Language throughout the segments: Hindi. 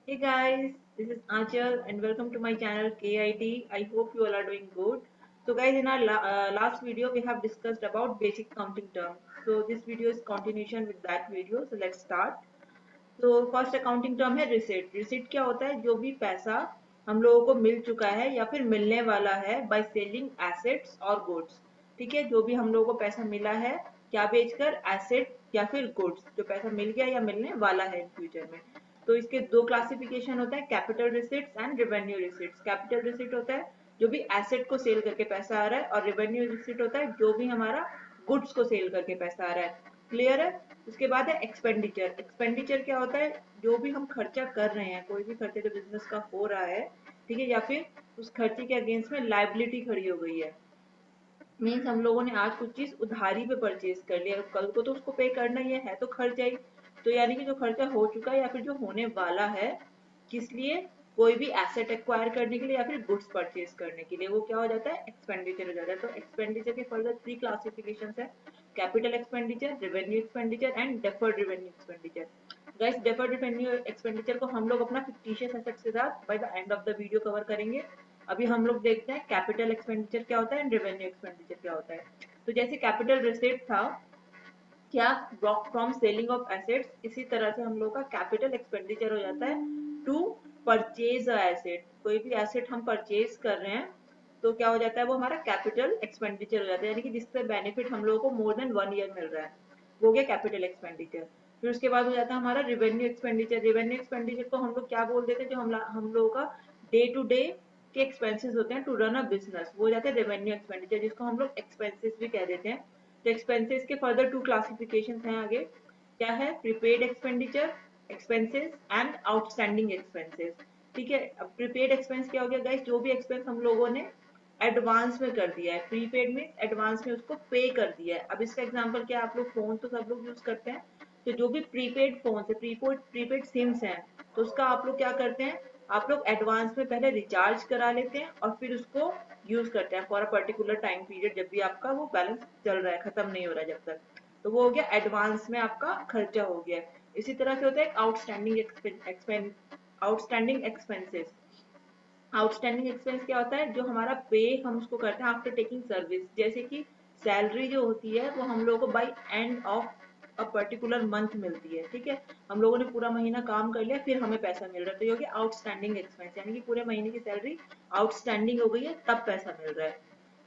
Hey guys, this is Achal and welcome to my channel KIT. I hope you all are doing good. So guys, in our last video we have discussed about basic counting terms. So this video is continuation with that video. So let's start. तो फर्स्ट अकाउंटिंग टर्म है रिसिट। रिसिट क्या होता है? जो भी पैसा हम लोगों को मिल चुका है या फिर मिलने वाला है बाय सेलिंग एसेट्स और गुड्स। ठीक है, जो भी हम लोगों को पैसा मिला है क्या बेचकर, एसेट या फिर गुड्स, जो पैसा मिल गया या मिलने वाला है इन फ्यूचर में। तो इसके दो क्लासिफिकेशन होता है, capital receipts and revenue receipts. Capital receipt होता है जो भी एसेट को सेल करके पैसा आ रहा है, और रेवेन्यू रिसिट होता है जो भी हमारा गुड्स को सेल करके पैसा आ रहा है। क्लियर है? उसके बाद है एक्सपेंडिचर। एक्सपेंडिचर क्या होता है? जो भी हम खर्चा कर रहे हैं, कोई भी खर्चा जो बिजनेस का हो रहा है, ठीक है, या फिर उस खर्चे के अगेंस्ट में लाइबिलिटी खड़ी हो गई है। मीन्स हम लोगों ने आज कुछ चीज उधारी पे परचेज कर लिया, कल को तो उसको पे करना ही है तो खर्चा ही। तो यानी कि जो खर्चा हो चुका है या फिर जो होने वाला है, किस लिए? कोई भी एसेट एक्वायर करने के लिए या फिर गुड्स परचेज करने के लिए, वो क्या हो जाता है? एक्सपेंडिचर हो जाता है। तो एक्सपेंडिचर के फर्दर थ्री क्लासिफिकेशन है, capital expenditure, revenue expenditure and deferred revenue expenditure. Guys, deferred revenue expenditure को हम लोग अपना फिक्टिशियस एसेट्स के साथ by the end of the video cover करेंगे। अभी हम लोग देखते हैं कैपिटल एक्सपेंडिचर क्या होता है एंड रेवेन्यू एक्सपेंडिचर क्या होता है। तो जैसे कैपिटल रिसिट था क्या, फ्रॉम सेलिंग ऑफ एसेट्स, इसी तरह से हम लोग का कैपिटल एक्सपेंडिचर हो जाता है टू परचेज अ एसेट। कोई भी एसेट हम परचेज कर रहे हैं तो क्या हो जाता है? वो हमारा कैपिटल एक्सपेंडिचर हो जाता है, यानी कि जिससे बेनिफिट हम लोगों को मोर देन 1 ईयर मिल रहा है, वो हो गया कैपिटल एक्सपेंडिचर। फिर उसके बाद हो जाता है हमारा रिवेन्यू एक्सपेंडिचर। रिवेन्यू एक्सपेंडिचर को हम लोग क्या बोल देते हैं? जो हम लोगों का डे टू डे के एक्सपेंसेस होते हैं टू रन अ बिजनेस, वो हो जाते हैं रेवेन्यू एक्सपेंडिचर, जिसको हम लोग एक्सपेंसेस भी कह देते हैं। तो एक्सपेंसेस के फर्दर टू क्लासिफिकेशन हैं आगे। क्या है? Prepaid expenditure expenses and outstanding expenses. ठीक है, अब प्रीपेड एक्सपेंस क्या हो गया गाइस? जो भी एक्सपेंस हम लोगों ने एडवांस में कर दिया है, प्रीपेड में एडवांस में उसको पे कर दिया है। अब इसका एग्जांपल क्या है? आप लोग फोन तो सब लोग यूज करते हैं, तो जो भी प्रीपेड फोन है, प्रीपेड प्रीपेड सिम्स हैं, तो उसका आप लोग क्या करते हैं? आप लोग एडवांस में पहले रिचार्ज करा लेते हैं और फिर उसको यूज करते हैं for a particular time period, जब भी आपका वो बैलेंस चल रहा है, खत्म नहीं हो रहा है जब तक। तो वो हो गया एडवांस में आपका खर्चा हो गया। इसी तरह से होता है आउटस्टैंडिंग एक्सपेंसेस। आउटस्टैंडिंग एक्सपेंस क्या होता है? जो हमारा पे हम उसको करते हैं आफ्टर टेकिंग सर्विस, जैसे कि सैलरी जो होती है वो हम लोगों को by end of a particular month मिलती है। ठीक है, हम लोगों ने पूरा महीना काम कर लिया फिर हमें पैसा मिल रहा है, तो ये हो गया आउटस्टैंडिंग एक्सपेंस, यानी कि पूरे महीने की सैलरी आउटस्टैंडिंग हो गई है तब पैसा मिल रहा है।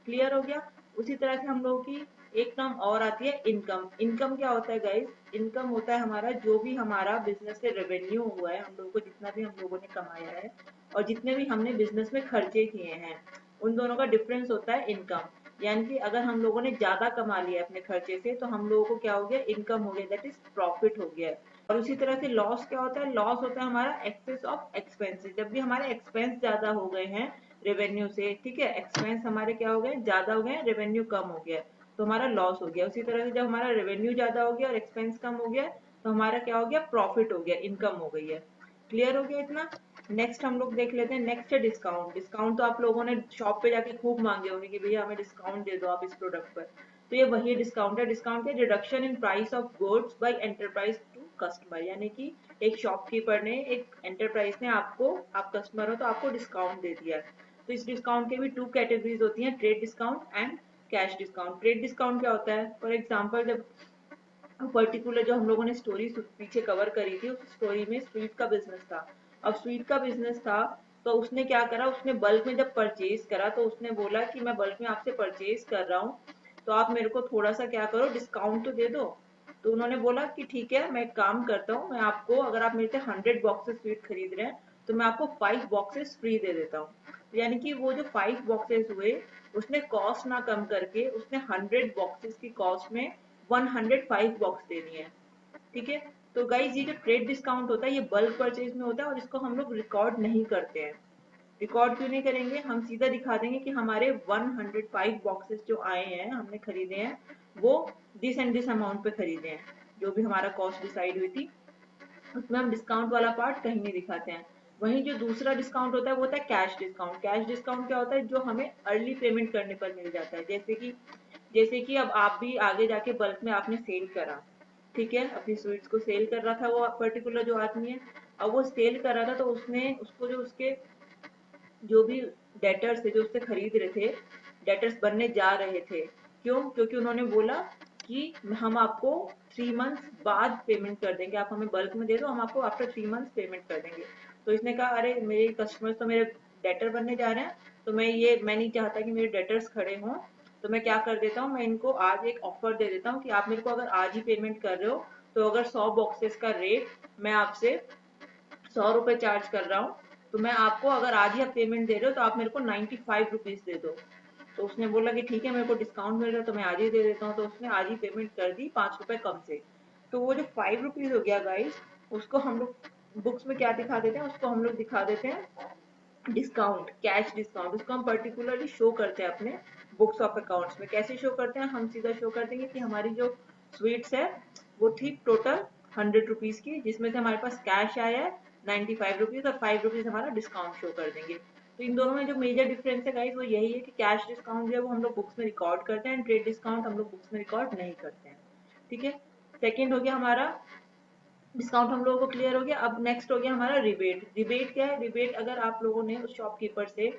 क्लियर हो गया? उसी तरह से हम लोगों की एक टर्म और आती है इनकम। इनकम क्या होता है गाइस? इनकम होता है हमारा जो भी हमारा बिजनेस से रेवेन्यू हुआ है, हम लोगों को जितना भी हम लोगों ने कमाया है और जितने भी हमने बिजनेस में खर्चे किए हैं, उन दोनों का डिफरेंस होता है इनकम। यानी कि अगर हम लोगों ने ज्यादा कमा लिया अपने खर्चे से तो हम लोगों को क्या हो गया? इनकम हो गया, दैट इज प्रॉफिट हो गया। और उसी तरह से लॉस क्या होता है? लॉस होता है हमारा एक्सेस ऑफ एक्सपेंसेस। जब भी हमारे एक्सपेंस ज्यादा हो गए हैं रेवेन्यू से, ठीक है, एक्सपेंस हमारे क्या हो गए? ज्यादा हो गए, रेवेन्यू कम हो गया, तो हमारा लॉस हो गया। उसी तरह से जब हमारा रेवेन्यू ज्यादा हो गया और एक्सपेंस कम हो गया तो हमारा क्या हो गया? प्रॉफिट हो गया, इनकम हो गई है। क्लियर हो गया इतना? नेक्स्ट हम लोग देख लेते हैं। नेक्स्ट है डिस्काउंट। डिस्काउंट तो आप लोगों ने शॉप पे जाके खूब मांगे होंगे कि भैया हमें डिस्काउंट दे दो आप इस प्रोडक्ट पर। तो ये वही डिस्काउंट है। डिस्काउंट है reduction in price of goods by enterprise to customer, यानी कि एक शॉपकीपर ने, एक एंटरप्राइज ने आपको, आप कस्टमर हो तो आपको डिस्काउंट दे दिया। तो इस डिस्काउंट के भी टू कैटेगरीज होती हैं, trade discount and cash discount. Trade discount क्या होता है? फॉर एग्जाम्पल, जब पर्टिकुलर जो हम लोगों ने स्टोरी पीछे कवर करी थी, उस स्टोरी में स्वीट का बिजनेस था। अब स्वीट का बिजनेस था तो उसने क्या करा? उसने बल्क में जब परचेज करा तो उसने बोला कि मैं बल्क में आपसे परचेज कर रहा हूँ, तो आप मेरे को थोड़ा सा क्या करो, डिस्काउंट तो दे दो। तो उन्होंने बोला कि ठीक है, मैं एक काम करता हूँ, मैं आपको, अगर आप मेरे से 100 बॉक्सेस स्वीट खरीद रहे हैं तो मैं आपको 5 बॉक्सेस फ्री दे देता हूँ। तो यानी कि वो जो 5 बॉक्सेस हुए, उसने कॉस्ट ना कम करके उसने 100 बॉक्सेस की कॉस्ट में 105 बॉक्स देनी है। ठीक है, तो गाइज ये जो ट्रेड डिस्काउंट होता है ये बल्क परचेज में होता है और इसको हम लोग रिकॉर्ड नहीं करते हैं। रिकॉर्ड क्यों नहीं करेंगे? हम सीधा दिखा देंगे कि हमारे 105 बॉक्सेस जो आए हैं, हमने खरीदे हैं, वो दिस एंड दिस अमाउंट पे खरीदे हैं। जो भी हमारा कॉस्ट डिसाइड हुई थी उसमें हम डिस्काउंट वाला पार्ट कहीं नहीं दिखाते हैं। वहीं जो दूसरा डिस्काउंट होता है वो होता है कैश डिस्काउंट। कैश डिस्काउंट क्या होता है? जो हमें अर्ली पेमेंट करने पर मिल जाता है। जैसे कि अब आप भी आगे जाके बल्क में आपने सेल करा, ठीक है, अपनी स्वीट्स को सेल कर रहा था वो पर्टिकुलर जो आदमी है, अब वो सेल कर रहा था तो उसने उसको जो उसके जो भी डेटर्स थे जो उससे खरीद रहे थे, डेटर्स बनने जा रहे थे। क्यों? क्योंकि उन्होंने बोला कि हम आपको 3 मंथ्स बाद पेमेंट कर देंगे, आप हमें बल्क में दे दो, हम आपको आफ्टर 3 मंथ्स पेमेंट कर देंगे। तो इसने कहा अरे मेरे कस्टमर्स तो मेरे डेटर बनने जा रहे हैं, तो मैं नहीं चाहता कि मेरे डेटर्स खड़े हों, तो मैं क्या कर देता हूँ, मैं इनको आज एक ऑफर दे देता हूँ कि आप मेरे को अगर आज ही पेमेंट कर रहे हो तो अगर 100 बॉक्सेस का रेट मैं आपसे 100 रुपए चार्ज कर रहा हूँ, तो मैं आपको अगर आज ही आप पेमेंट दे रहे हो तो आप मेरे को 95 रुपीज दे दो। तो उसने बोला कि ठीक है, मेरे को डिस्काउंट मिल रहा है तो मैं आज ही दे देता हूँ। तो उसने आज ही पेमेंट कर दी 5 रुपए कम से। तो वो जो 5 रुपीज हो गया गाइस, उसको हम लोग बुक्स में क्या दिखा देते हैं, उसको हम लोग दिखा देते हैं डिस्काउंट, कैश डिस्काउंट। उसको हम पर्टिकुलरली शो करते हैं अपने बुक्स ऑफ अकाउंट्स में। कैसे शो करते हैं? हम सीधा शो कर देंगे कि हमारी जो स्वीट्स है वो थी टोटल 100 रुपीज की, जिसमें से हमारे पास कैश आया है 95 रुपीज और 5 रुपीज हमारा डिस्काउंट शो कर देंगे। तो इन दोनों में जो मेजर डिफरेंस है गाइस वो यही है कि कैश डिस्काउंट जो है वो हम लोग बुक्स में रिकॉर्ड करते हैं, ट्रेड डिस्काउंट हम लोग बुक्स में रिकॉर्ड नहीं करते हैं। ठीक है, सेकेंड हो गया हमारा डिस्काउंट, हम लोगों को क्लियर हो गया। अब नेक्स्ट हो गया हमारा रिबेट। रिबेट क्या है? रिबेट अगर आप लोगों ने उस शॉपकीपर से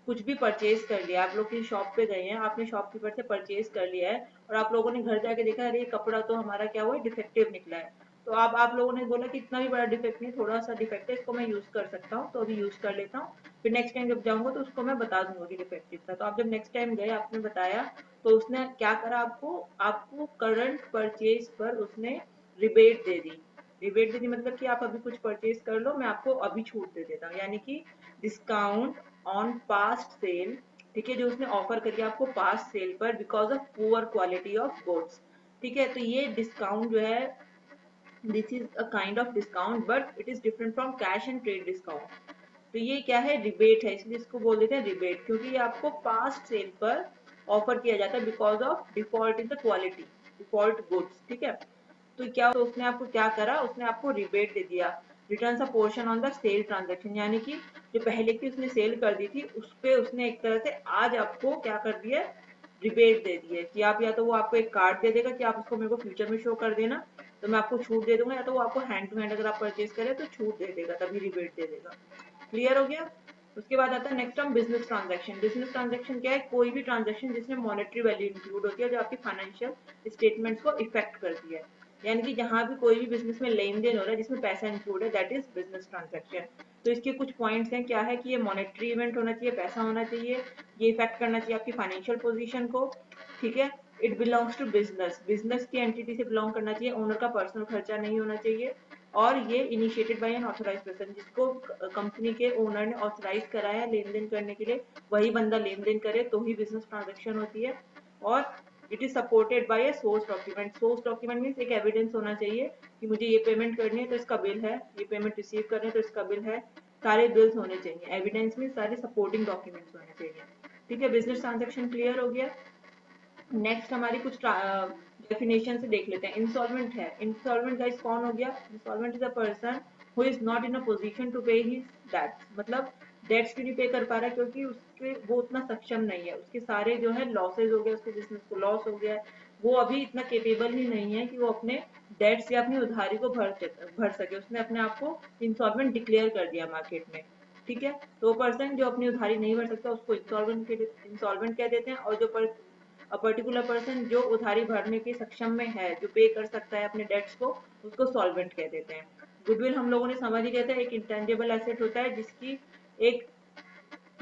कुछ भी परचेज कर लिया, आप लोग की शॉप पे गए हैं, आपने शॉपकीपर से परचेज कर लिया है और आप लोगों ने घर जाके देखा अरे ये कपड़ा तो हमारा क्या हुआ, डिफेक्टिव निकला है। तो अब आप लोगों ने बोला कि इतना भी बड़ा डिफेक्ट नहीं, थोड़ा सा डिफेक्ट है, इसको मैं यूज कर सकता हूँ, तो अभी यूज कर लेता हूँ, फिर नेक्स्ट टाइम जब जाऊंगा तो उसको मैं बता दूंगा कि डिफेक्टिव था। तो आप जब नेक्स्ट टाइम गए, आपने बताया, तो उसने क्या करा, आपको आपको करंट परचेज पर उसने रिबेट दे दी। रिबेट दे दी मतलब कि आप अभी कुछ परचेज कर लो, मैं आपको अभी छूट दे देता हूँ, यानी कि डिस्काउंट ऑन पास्ट सेल। ठीक है, जो उसने ऑफर करी आपको पास्ट सेल पर because of poor quality of goods. ठीक है, तो ये डिस्काउंट जो है, this is a kind of discount but it is different from cash and trade discount. तो ये क्या है? रिबेट है, इसलिए इसको बोल देते हैं रिबेट, क्योंकि ये आपको पास्ट सेल पर ऑफर किया जाता है because of default in the quality, default goods. ठीक है, तो क्या, तो उसने आपको क्या करा, उसने आपको रिबेट दे दिया, return a portion on the sale transaction, यानी कि जो पहले की उसने सेल कर दी थी उस पे उसने एक तरह से आज आपको क्या कर दिया, रिबेट दे दी है कि आप या तो वो आपको एक कार्ड दे देगा कि आप उसको मेरे को फ्यूचर में शो कर देना, तो मैं आपको छूट दे दूंगा, या तो वो आपको हैंड टू हैंड अगर आप परचेज करें तो छूट दे देगा, तभी रिबेट दे देगा। क्लियर हो गया? उसके बाद आता है next term business transaction. Business transaction क्या है? कोई भी ट्रांजैक्शन जिसमें मॉनेटरी वैल्यू इंक्लूड होती है, जो आपकी फाइनेंशियल स्टेटमेंट्स को इफेक्ट करती है, यानी कि जहां भी कोई भी बिजनेस में लेन देन हो रहा है जिसमें पैसा इंक्लूड है, दैट इज बिजनेस ट्रांजैक्शन। तो इसके कुछ पॉइंट्स हैं, क्या है कि ये मॉनेटरी इवेंट होना चाहिए, पैसा होना चाहिए, ये इफेक्ट करना चाहिए आपकी फाइनेंशियल पोजीशन को। ठीक है, it belongs to business, business की एंटिटी से बिलोंग करना चाहिए, ओनर का पर्सनल खर्चा नहीं होना चाहिए, और ये initiated by an authorise person, जिसको कंपनी के ओनर ने ऑथराइज कराया है लेन देन करने के लिए, वही बंदा लेन देन करे तो ही बिजनेस ट्रांजेक्शन होती है। और it is supported by a source document. Source document means एक एविडेंस होना चाहिए कि मुझे ये पेमेंट करनी है तो इसका बिल है, ये पेमेंट रिसीव करनी है तो इसका बिल है, सारे बिल्स होने चाहिए। एविडेंस मीन्स सारे सपोर्टिंग डॉक्यूमेंट्स होने चाहिए। ठीक है, बिजनेस ट्रांजेक्शन क्लियर हो गया। नेक्स्ट हमारी कुछ डेफिनेशन से देख लेते हैं। इंसॉल्वेंट है, इंसॉल्वेंट गाइस कौन हो गया? Insolvent is a person who is not in a position to pay his debts, मतलब डेट्स क्यों नहीं पे कर पा रहा है? क्योंकि उसके वो उतना सक्षम नहीं है, उसके सारे जो है लॉसेज हो गए, उसके बिजनेस को लॉस हो गया है, वो अभी इतना केपेबल ही नहीं है कि वो अपने डेट्स या अपनी उधारी को भर सके। उसने अपने आप को इंसॉल्वेंट डिक्लेयर कर दिया मार्केट में। ठीक है, तो पर्सन जो अपनी उधारी नहीं भर सकता उसको इंसॉल्वेंट कह देते हैं, और जो पर्टिकुलर पर्सन जो उधारी भरने के सक्षम में है, जो पे कर सकता है अपने डेट्स को, उसको सॉल्वेंट कह देते हैं। गुडविल हम लोगों ने समझ ही गया था, एक इंटेंजिबल एसेट होता है जिसकी एक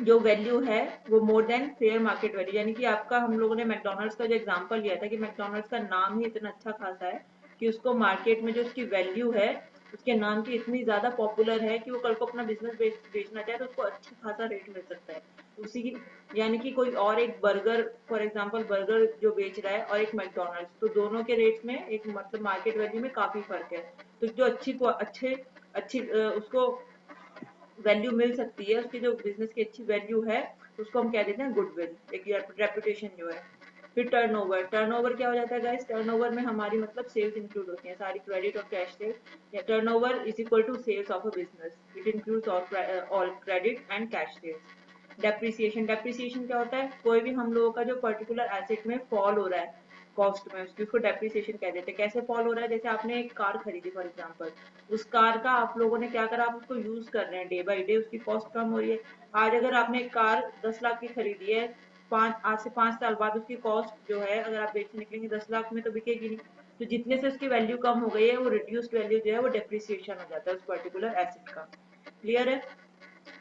जो वैल्यू है वो more than fair market value, यानी कि आपका, हम लोगों ने मैकडोनल्ड्स का जो एग्जांपल लिया था कि मैकडोनल्ड्स का नाम ही इतना अच्छा खासा है कि उसको मार्केट में जो उसकी वैल्यू है उसके नाम की इतनी ज्यादा पॉपुलर है कि वो कल को अपना बिजनेस बेचना चाहे तो उसको अच्छा खासा रेट मिल सकता है उसी की। यानी कि कोई और एक बर्गर, फॉर एग्जांपल बर्गर जो बेच रहा है और एक मैकडोनल्ड्स, तो दोनों के रेट्स में एक मतलब मार्केट वैल्यू में काफी फर्क है। तो जो अच्छे अच्छी उसको वैल्यू मिल सकती है, उसकी जो बिजनेस की अच्छी वैल्यू है, उसको हम कह देते हैं गुडविल, एक रेपुटेशन जो है। फिर टर्नओवर, टर्नओवर क्या हो जाता है गाइस? टर्नओवर में हमारी मतलब सेल्स इंक्लूड होती हैं, सारी क्रेडिट और cash sales. Turnover is equal to sales of a business, it includes all credit and cash sales. Depreciation, depreciation क्या होता है? कोई भी हम लोगों का जो पर्टिकुलर एसेट में फॉल हो रहा है, कॉस्ट में उसकी, उसको डेप्रिसिएशन कह देते हैं। कैसे फॉल हो रहा है, जैसे आपने एक कार खरीदी फॉर एग्जांपल, उस कार का आप लोगों ने क्या करा, आप उसको यूज कर रहे हैं डे बाई डे, उसकी कॉस्ट कम हो रही है। आज अगर आपने एक कार 10 लाख की खरीदी है, आज से 5 साल बाद उसकी कॉस्ट जो है अगर आप बेचने निकलेंगे 10 लाख में तो बिकेगी नहीं। तो जितने से उसकी वैल्यू कम हो गई है वो रिड्यूस्ड वैल्यू जो है वो डेप्रिसिएशन हो जाता है उस पर्टिकुलर एसेट का। क्लियर है।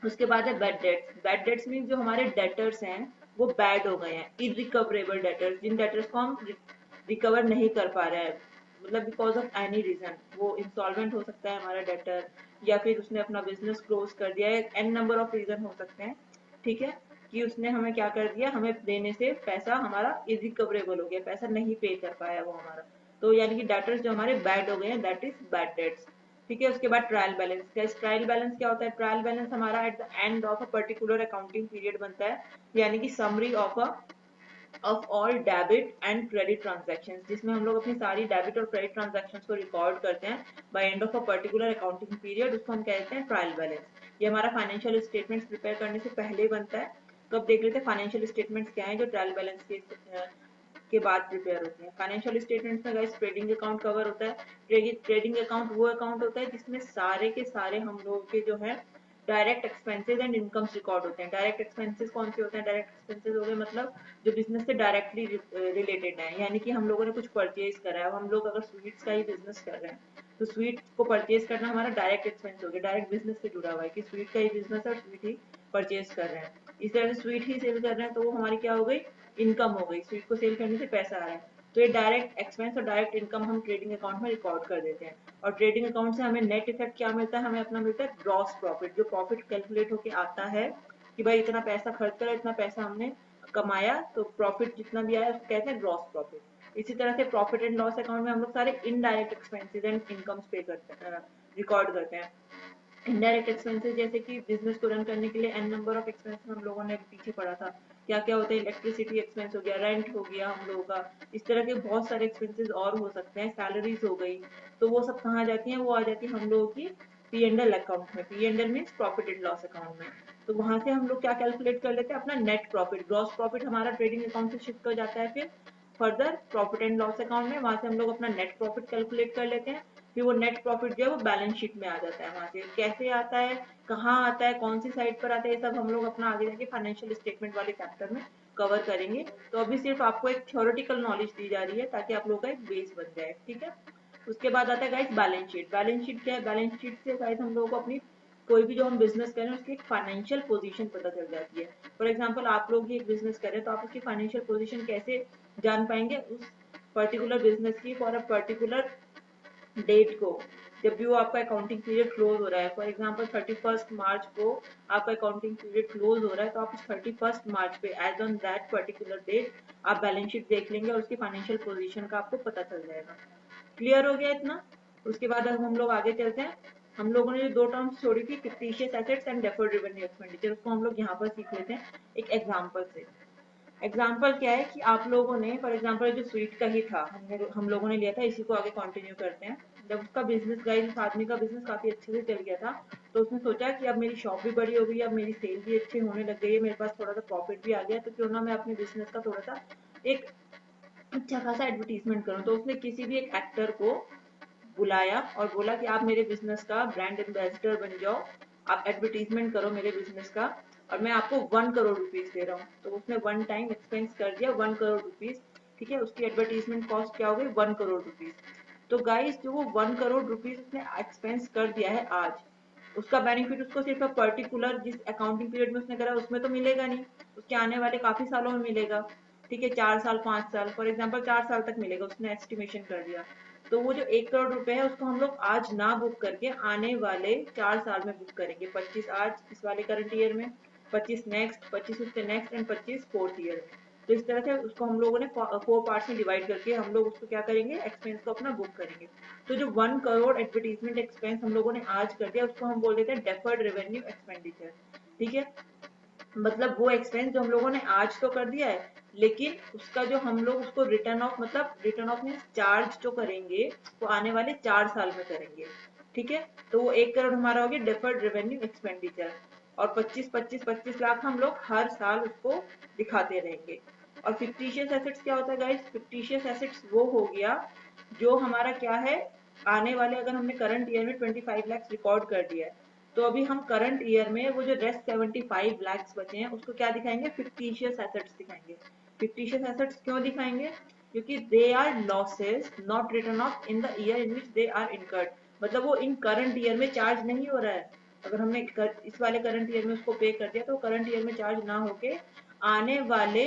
उसके बाद है bad debts. Bad debts mean जो हमारे डेटर्स हैं वो बैड हो गए हैं, इरिकवरेबल डेटर्स, जिन डेटर्स को हम रिकवर नहीं कर पा रहे हैं, मतलब बिकॉज ऑफ एनी रीजन। वो इंसॉल्वेंट हो सकता है हमारा डेटर, या फिर उसने अपना बिजनेस क्लोज कर दिया है, एन नंबर ऑफ रीजन हो सकते हैं। ठीक है, कि उसने हमें क्या कर दिया, हमें देने से पैसा हमारा इरिकवरेबल हो गया, पैसा नहीं पे कर पाया वो हमारा। तो यानी कि डेटर्स जो हमारे बैड हो गए हैं, दैट इज बैड डेट्स। ठीक है। उसके बाद ट्रायल बैलेंस। ट्रायल बैलेंस क्या होता है? ट्रायल बैलेंस हमारा at the end of a particular accounting period बनता है, यानी कि summary of all debit and credit transactions, जिसमें हम लोग अपनी सारी डेबिट और क्रेडिट ट्रांजैक्शंस को रिकॉर्ड करते हैं by end of a particular accounting period. उसको हम कहते हैं ट्रायल बैलेंस। ये हमारा फाइनेंशियल स्टेटमेंट्स प्रिपेयर करने से पहले बनता है। तो अब देख लेते हैं फाइनेंशियल स्टेटमेंट्स क्या है जो ट्रायल बैलेंस के बाद प्रिपेयर होते हैं। फाइनेंशियल स्टेटमेंट्स में गाइस ट्रेडिंग अकाउंट कवर होता है। ट्रेडिंग अकाउंट वो अकाउंट होता है जिसमें सारे के सारे हम लोगों के जो है direct expenses and incomes record होते हैं। डायरेक्ट एक्सपेंसेस कौन से होते हैं? डायरेक्ट एक्सपेंसेस हो गए मतलब जो बिजनेस से डायरेक्टली रिलेटेड है, यानी कि हम लोगों ने कुछ परचेज करा है। हम लोग अगर स्वीट्स का ही बिजनेस कर रहे हैं तो स्वीट्स को परचेज करना हमारा डायरेक्ट एक्सपेंस हो गया, डायरेक्ट बिजनेस से जुड़ा हुआ है कि स्वीट का ही बिजनेस है और स्वीट ही परचेज कर रहे हैं। इस तरह से स्वीट ही सेल कर रहे हैं तो वो हमारी क्या हो गई, इनकम हो गई। स्वीट को सेल करने से पैसा आ रहा है, तो ये डायरेक्ट एक्सपेंस और डायरेक्ट इनकम हम ट्रेडिंग अकाउंट में रिकॉर्ड कर देते हैं। और ट्रेडिंग अकाउंट से हमें नेट इफेक्ट क्या मिलता है? हमें अपना मिलता है ग्रॉस प्रॉफिट। जो प्रॉफिट कैलकुलेट होके आता है कि भाई इतना पैसा खर्च करा, इतना पैसा हमने कमाया, तो प्रॉफिट जितना भी आया उसको कहते हैं ग्रॉस प्रॉफिट। इसी तरह से प्रॉफिट एंड लॉस अकाउंट में हम लोग सारे इनडायरेक्ट एक्सपेंसेस एंड इनकम्स पे करते हैं, रिकॉर्ड करते हैं। इनडायरेक्ट एक्सपेंसेस जैसे कि बिजनेस को रन करने के लिए एन नंबर ऑफ एक्सपेंसेस हम लोगों ने पीछे पढ़ा था, क्या क्या होते हैं? इलेक्ट्रिसिटी एक्सपेंस हो गया, रेंट हो गया हम लोगों का, इस तरह के बहुत सारे एक्सपेंसेस और हो सकते हैं, सैलरीज हो गई। तो वो सब कहाँ जाती हैं? वो आ जाती है हम लोगों की पी एंड एल अकाउंट में। P and L mean profit and loss account में। तो वहां से हम लोग क्या कैलकुलेट कर लेते हैं? अपना नेट प्रॉफिट। ग्रॉस प्रॉफिट हमारा ट्रेडिंग अकाउंट से शिफ्ट हो जाता है फिर further profit and loss account में। वहां से हम लोग अपना नेट प्रॉफिट कैलकुलेट कर लेते हैं। फिर वो नेट प्रॉफिट जो है वो बैलेंस शीट में आ जाता है। वहां से कैसे आता है, कहाँ आता है, कौन सी साइड पर आता है, ये सब हम लोग अपना आगे जाके फाइनेंशियल स्टेटमेंट वाले चैप्टर में कवर करेंगे। तो अभी सिर्फ आपको एक थ्योरेटिकल नॉलेज दी जा रही है ताकि आप लोग का एक बेस बन जाए। ठीक है। उसके बाद आता है guys balance sheet. Balance sheet क्या है? बैलेंस शीट से गाइस हम लोगों को अपनी कोई भी जो हम बिजनेस करें उसकी एक फाइनेंशियल पोजीशन पता चल जाती है। फॉर एग्जांपल आप लोग ही एक बिजनेस कर रहे हैं तो आप उसकी फाइनेंशियल पोजीशन कैसे जान पाएंगे? उस पर्टिकुलर बिजनेस की फॉर अ पर्टिकुलर डेट को, जब भी वो आपका अकाउंटिंग पीरियड क्लोज हो रहा है। फॉर एग्जांपल 31 मार्च को आपका अकाउंटिंग पीरियड क्लोज हो रहा है, तो आप उस 31 मार्च पे as on that particular date आप बैलेंस शीट देख लेंगे और उसकी फाइनेंशियल पोजीशन का आपको पता चल जाएगा। क्लियर हो गया इतना? उसके बाद अब हम लोग आगे चलते हैं। हम लोगों ने जो दो टर्म्स छोड़ी थी, fictitious assets and deferred revenue expenditure, उसको हम लोग यहाँ पर सीख लेते हैं एक एग्जाम्पल से। एग्जाम्पल क्या है कि आप लोगों ने फॉर एग्जाम्पल जो स्वीट का ही था हम लोगों ने लिया था, इसी को आगे कंटिन्यू करते हैं। जब उसका बिजनेस गाइस, उस आदमी का बिजनेस काफी अच्छे से चल गया था, तो उसने सोचा कि अब मेरी शॉप भी बड़ी हो गई, अब मेरी सेल भी अच्छी होने लग गई है, मेरे पास थोड़ा सा प्रॉफिट भी आ गया, तो क्यों ना मैं अपने बिजनेस का थोड़ा सा एक अच्छा खासा एडवर्टीजमेंट करूँ। तो उसने किसी भी एक एक्टर को बुलाया और बोला कि आप मेरे बिजनेस का ब्रांड एम्बेसडर बन जाओ, आप एडवर्टीजमेंट करो मेरे बिजनेस का, और मैं आपको 1 करोड़ रुपीज दे रहा हूँ। तो उसने वन टाइम एक्सपेंस कर दिया 1 करोड़ रुपीज। ठीक है, उसकी एडवर्टीजमेंट कॉस्ट क्या हो गई? 1 करोड़ रुपीज। तो गाइस जो वो 1 करोड़ रुपीज उसने एक्सपेंस कर दिया है आज, उसका बेनिफिट उसको सिर्फ पर्टिकुलर जिस अकाउंटिंग पीरियड में उसने करा उसमें तो मिलेगा नहीं, उसके आने वाले काफी सालों में मिलेगा। ठीक है, 4 साल 5 साल फॉर एग्जाम्पल 4 साल तक मिलेगा, उसने एस्टिमेशन कर दिया। तो वो जो 1 करोड़ रुपए है उसको हम लोग आज ना बुक करके आने वाले 4 साल में बुक करेंगे। 25 आज इस वाले करंट ईयर में, 25 नेक्स्ट, 25 उसके नेक्स्ट एंड 25 फोर्थ ईयर में। तो इस तरह से उसको हम लोगों ने 4 पार्ट्स में डिवाइड करके हम लोग उसको क्या करेंगे? एक्सपेंस को अपना बुक करेंगे। तो जो 1 करोड़ एडवर्टीजमेंट एक्सपेंस हम लोगों ने आज कर दिया उसको हम बोल देते हैं डेफर्ड रेवेन्यू एक्सपेंडिचर। ठीक है, मतलब वो एक्सपेंस जो हम लोगों ने आज तो कर दिया है, लेकिन उसका जो हम लोग उसको रिटर्न ऑफ, मतलब रिटर्न ऑफ मीन्स चार्ज जो करेंगे वो आने वाले 4 साल में करेंगे। ठीक है, तो वो 1 करोड़ हमारा हो गया डेफर्ड रेवेन्यू एक्सपेंडिचर, और 25 25 25 लाख हम लोग हर साल उसको दिखाते रहेंगे। और फिक्टिशियस एसेट्स क्या होता है गाइस? फिक्टिशियस एसेट्स वो हो गया जो हमारा क्या है, आने वाले, अगर हमने करंट ईयर में 25 लाख रिकॉर्ड कर दिया है, तो अभी हम करंट ईयर में वो जो रेस्ट 75 लाख बचे हैं उसको क्या दिखाएंगे? फिक्टिशियस एसेट्स दिखाएंगे। फिक्टिशियस एसेट्स क्यों दिखाएंगे? क्योंकि they are losses not written off in the year in which they are incurred, मतलब वो इन करंट ईयर में चार्ज नहीं हो रहा है। अगर हमने इस वाले करंट ईयर में उसको पे कर दिया तो करंट ईयर में चार्ज ना होके आने वाले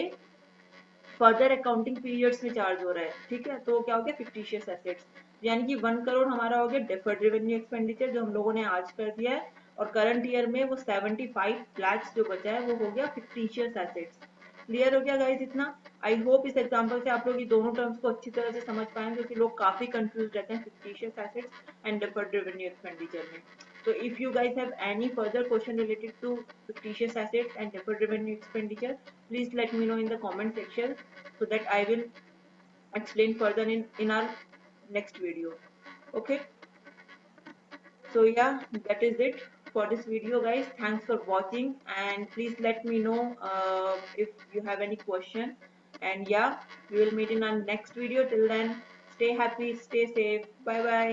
फर्दर अकाउंटिंग पीरियड्स में चार्ज हो रहा है। ठीक है, तो क्या हो गया? Fictitious assets. यानी कि 1 करोड़ हमारा हो गया डेफर्ड रेवेन्यू एक्सपेंडिचर जो हम लोगों ने आज कर दिया है, और करंट ईयर में वो 75 लाख जो बचा है वो हो गया फिक्टिशियस एसेट्स। क्लियर हो गया गाइस इतना? आई होप इस एग्जांपल से आप लोग ये दोनों टर्म्स को अच्छी तरह से समझ पाएंगे, क्योंकि लोग काफी कंफ्यूज रहते हैं fictitious assets and deferred revenue expenditure में। So if you guys have any further question related to fictitious assets and deferred revenue expenditure, please let me know in the comment section so that I will explain further in our next video. Okay. So yeah, that is it for this video guys. Thanks for watching, and please let me know if you have any question. And yeah, we will meet in our next video. Till then, stay happy, stay safe. Bye bye.